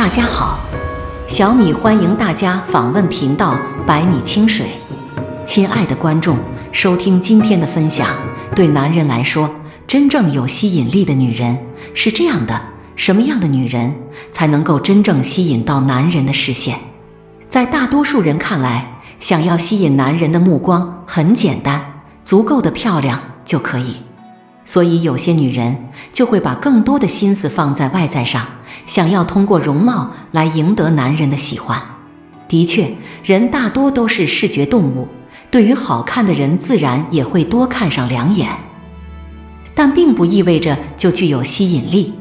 大家好，小米欢迎大家访问频道百米清水。亲爱的观众，收听今天的分享。对男人来说，真正有吸引力的女人是这样的：什么样的女人才能够真正吸引到男人的视线？在大多数人看来，想要吸引男人的目光很简单，足够的漂亮就可以。所以有些女人就会把更多的心思放在外在上，想要通过容貌来赢得男人的喜欢。的确，人大多都是视觉动物，对于好看的人自然也会多看上两眼，但并不意味着就具有吸引力。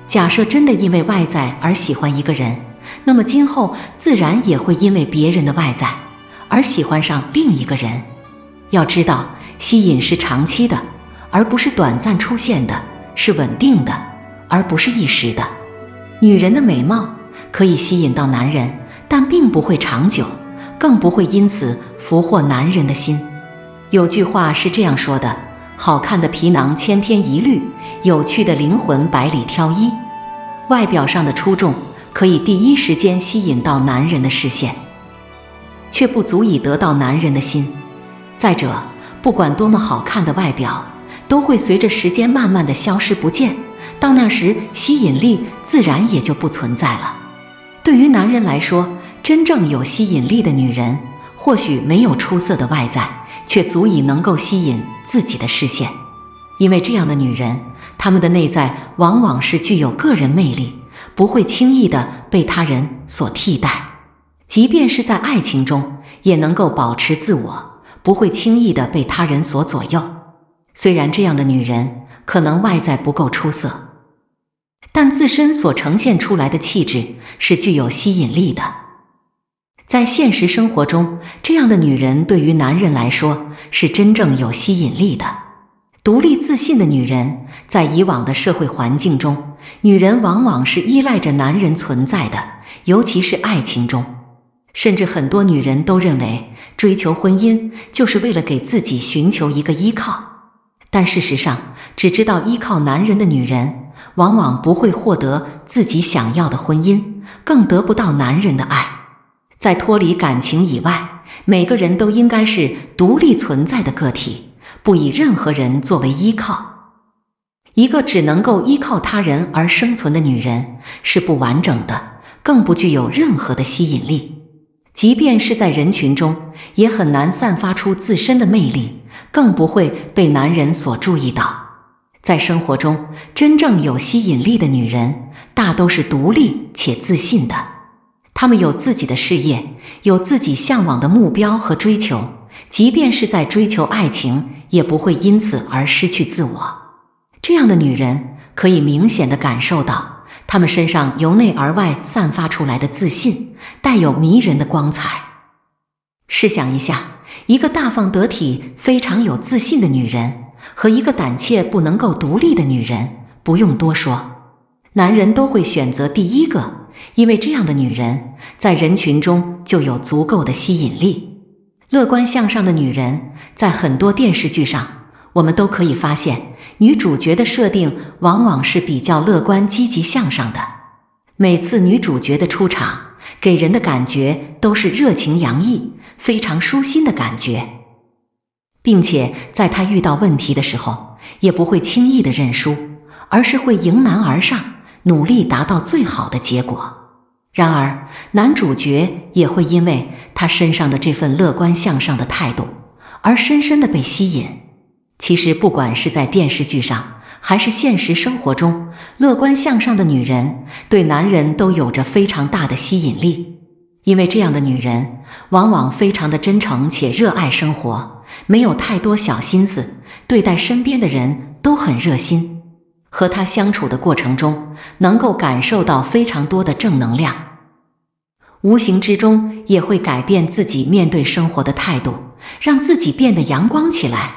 假设真的因为外在而喜欢一个人，那么今后自然也会因为别人的外在而喜欢上另一个人。要知道，吸引是长期的，而不是短暂出现的，是稳定的，而不是一时的。女人的美貌可以吸引到男人，但并不会长久，更不会因此俘获男人的心。有句话是这样说的：好看的皮囊千篇一律，有趣的灵魂百里挑一。外表上的出众可以第一时间吸引到男人的视线，却不足以得到男人的心。再者，不管多么好看的外表，都会随着时间慢慢的消失不见，到那时吸引力自然也就不存在了。对于男人来说，真正有吸引力的女人，或许没有出色的外在，却足以能够吸引自己的视线。因为这样的女人，她们的内在往往是具有个人魅力，不会轻易的被他人所替代，即便是在爱情中，也能够保持自我，不会轻易的被他人所左右。虽然这样的女人可能外在不够出色，但自身所呈现出来的气质是具有吸引力的。在现实生活中，这样的女人对于男人来说是真正有吸引力的。独立自信的女人，在以往的社会环境中，女人往往是依赖着男人存在的，尤其是爱情中。甚至很多女人都认为，追求婚姻就是为了给自己寻求一个依靠。但事实上，只知道依靠男人的女人，往往不会获得自己想要的婚姻，更得不到男人的爱。在脱离感情以外，每个人都应该是独立存在的个体，不以任何人作为依靠。一个只能够依靠他人而生存的女人是不完整的，更不具有任何的吸引力。即便是在人群中，也很难散发出自身的魅力，更不会被男人所注意到。在生活中，真正有吸引力的女人大都是独立且自信的。她们有自己的事业，有自己向往的目标和追求，即便是在追求爱情，也不会因此而失去自我。这样的女人可以明显地感受到她们身上由内而外散发出来的自信，带有迷人的光彩。试想一下，一个大方得体、非常有自信的女人和一个胆怯不能够独立的女人，不用多说，男人都会选择第一个，因为这样的女人在人群中就有足够的吸引力。乐观向上的女人，在很多电视剧上，我们都可以发现，女主角的设定往往是比较乐观积极向上的。每次女主角的出场，给人的感觉都是热情洋溢，非常舒心的感觉，并且在她遇到问题的时候，也不会轻易的认输，而是会迎难而上，努力达到最好的结果。然而，男主角也会因为他身上的这份乐观向上的态度，而深深的被吸引。其实不管是在电视剧上，还是现实生活中，乐观向上的女人对男人都有着非常大的吸引力。因为这样的女人往往非常的真诚且热爱生活，没有太多小心思，对待身边的人都很热心。和她相处的过程中，能够感受到非常多的正能量，无形之中也会改变自己面对生活的态度，让自己变得阳光起来。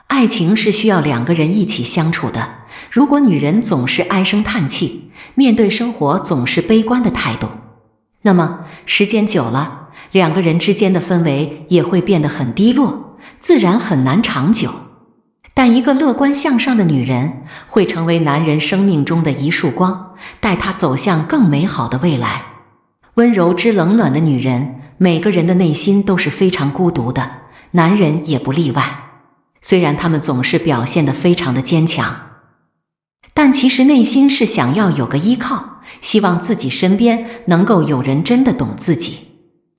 爱情是需要两个人一起相处的，如果女人总是唉声叹气，面对生活总是悲观的态度，那么时间久了，两个人之间的氛围也会变得很低落，自然很难长久。但一个乐观向上的女人会成为男人生命中的一束光，带他走向更美好的未来。温柔之冷暖的女人，每个人的内心都是非常孤独的，男人也不例外。虽然他们总是表现得非常的坚强，但其实内心是想要有个依靠，希望自己身边能够有人真的懂自己。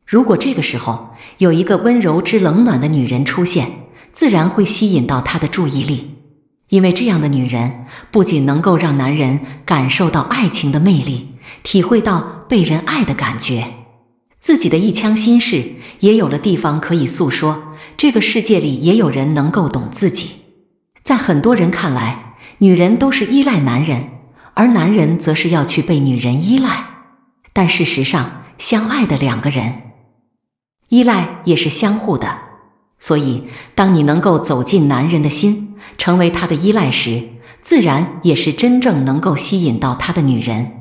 如果这个时候有一个温柔之冷暖的女人出现，自然会吸引到他的注意力，因为这样的女人不仅能够让男人感受到爱情的魅力，体会到被人爱的感觉，自己的一腔心事也有了地方可以诉说，这个世界里也有人能够懂自己。在很多人看来，女人都是依赖男人，而男人则是要去被女人依赖。但事实上，相爱的两个人，依赖也是相互的。所以，当你能够走进男人的心，成为他的依赖时，自然也是真正能够吸引到他的女人。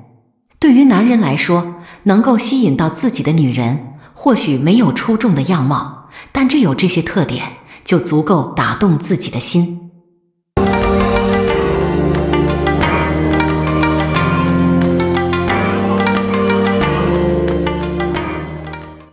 对于男人来说，能够吸引到自己的女人，或许没有出众的样貌，但这有这些特点，就足够打动自己的心。